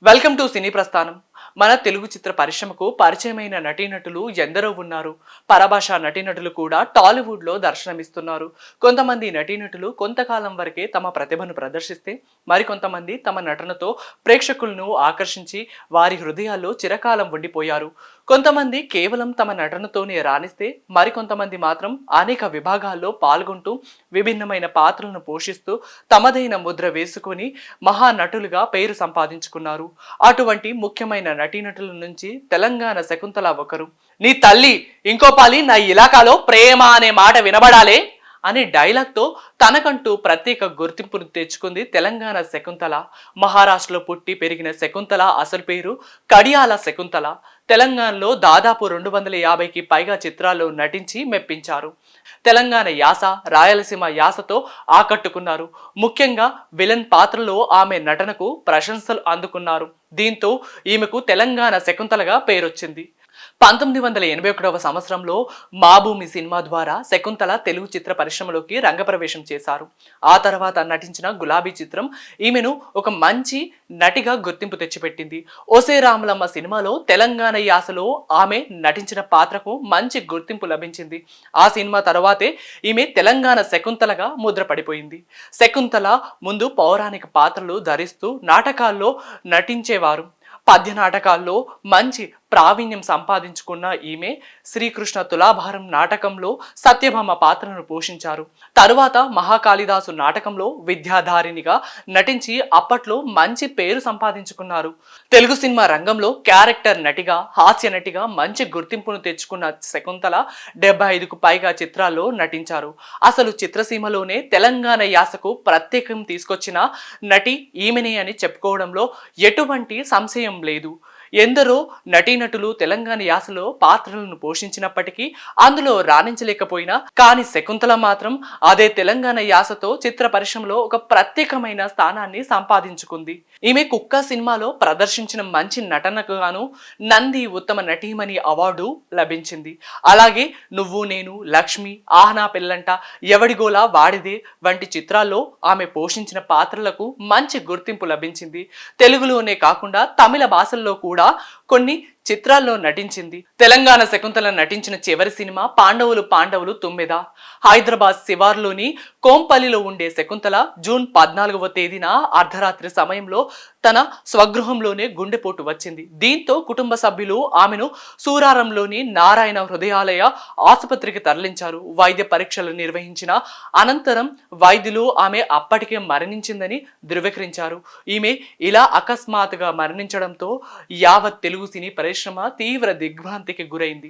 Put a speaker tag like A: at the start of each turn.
A: Welcome to సినీ ప్రస్థానం. మన తెలుగు చిత్ర పరిశ్రమకు పరిచయమైన నటీనటులు ఎందరో ఉన్నారు. పరభాషా నటీనటులు కూడా టాలీవుడ్ లో దర్శనమిస్తున్నారు. కొంతమంది నటీనటులు కొంతకాలం వరకే తమ ప్రతిభను ప్రదర్శిస్తే, మరికొంతమంది తమ నటనతో ప్రేక్షకులను ఆకర్షించి వారి హృదయాల్లో చిరకాలం ఉండిపోయారు. కొంతమంది కేవలం తమ నటనతోనే రాణిస్తే, మరికొంతమంది మాత్రం అనేక విభాగాల్లో పాల్గొంటూ విభిన్నమైన పాత్రలను పోషిస్తూ తమదైన ముద్ర వేసుకొని మహానటులుగా పేరు సంపాదించుకున్నారు. అటువంటి ముఖ్యమైన నటీనటుల నుంచి తెలంగాణ శకుంతల ఒకరు. నీ తల్లి ఇంకో పాలి నా ఇలాకాలో ప్రేమ అనే మాట వినబడాలే అనే డైలాగ్తో తనకంటూ ప్రత్యేక గుర్తింపును తెచ్చుకుంది తెలంగాణ శకుంతల. మహారాష్ట్రలో పుట్టి పెరిగిన శకుంతల అసలు పేరు కడియాల శకుంతల. తెలంగాణలో దాదాపు 250కి పైగా చిత్రాల్లో నటించి మెప్పించారు. తెలంగాణ యాస, రాయలసీమ యాసతో ఆకట్టుకున్నారు. ముఖ్యంగా విలన్ పాత్రలో ఆమె నటనకు ప్రశంసలు అందుకున్నారు. దీంతో ఈమెకు తెలంగాణ శకుంతలగా పేరొచ్చింది. 1981వ సంవత్సరంలో మాభూమి సినిమా ద్వారా శకుంతల తెలుగు చిత్ర పరిశ్రమలోకి రంగప్రవేశం చేశారు. ఆ తర్వాత నటించిన గులాబీ చిత్రం ఈమెను ఒక మంచి నటిగా గుర్తింపు తెచ్చిపెట్టింది. ఒసే రామలమ్మ సినిమాలో తెలంగాణ యాసలో ఆమె నటించిన పాత్రకు మంచి గుర్తింపు లభించింది. ఆ సినిమా తర్వాతే ఈమె తెలంగాణ శకుంతలగా ముద్రపడిపోయింది. శకుంతల ముందు పౌరాణిక పాత్రలు ధరిస్తూ నాటకాల్లో నటించేవారు. పద్య నాటకాల్లో మంచి ప్రావీణ్యం సంపాదించుకున్న ఈమె శ్రీకృష్ణ తులాభారం నాటకంలో సత్యభామ పాత్రను పోషించారు. తరువాత మహాకాళిదాసు నాటకంలో విద్యాధారినిగా నటించి అప్పట్లో మంచి పేరు సంపాదించుకున్నారు. తెలుగు సినిమా రంగంలో క్యారెక్టర్ నటిగా, హాస్య నటిగా మంచి గుర్తింపును తెచ్చుకున్న శకుంతల 75కు పైగా చిత్రాల్లో నటించారు. అసలు చిత్రసీమలోనే తెలంగాణ యాసకు ప్రత్యేకం తీసుకొచ్చిన నటి ఈమెనే అని చెప్పుకోవడంలో ఎటువంటి సంశయం లేదు. ఎందరో నటీనటులు తెలంగాణ యాసలో పాత్రలను పోషించినప్పటికీ అందులో రాణించలేకపోయినా, కానీ శకుంతల మాత్రం అదే తెలంగాణ యాసతో చిత్ర పరిశ్రమలో ఒక ప్రత్యేకమైన స్థానాన్ని సంపాదించుకుంది. ఈమె కుక్క సినిమాలో ప్రదర్శించిన మంచి నటనకు గాను నంది ఉత్తమ నటీమణి అవార్డు లభించింది. అలాగే నువ్వు నేను, లక్ష్మి, ఆహనా పెళ్ళంట, ఎవడిగోలా వాడిదే వంటి చిత్రాల్లో ఆమె పోషించిన పాత్రలకు మంచి గుర్తింపు లభించింది. తెలుగులోనే కాకుండా తమిళ భాషల్లో కూడా కొన్ని చిత్రాల్లో నటించింది. తెలంగాణ శకుంతల నటించిన చివరి సినిమా పాండవులు పాండవులు 9. హైదరాబాద్ శివార్లోని కోంపల్లిలో ఉండే శకుంతల జూన్ 14వ తేదీన అర్ధరాత్రి సమయంలో తన స్వగృహంలోనే గుండెపోటు వచ్చింది. దీంతో కుటుంబ సభ్యులు ఆమెను సూరారంలోని నారాయణ హృదయాలయ ఆసుపత్రికి తరలించారు. వైద్య పరీక్షలు నిర్వహించిన అనంతరం వైద్యులు ఆమె అప్పటికే మరణించిందని ధృవీకరించారు. ఈమె ఇలా అకస్మాత్తుగా మరణించడంతో యావత్ తెలుగు సినీ పరిశ్రమ తీవ్ర దిగ్భ్రాంతికి గురైంది.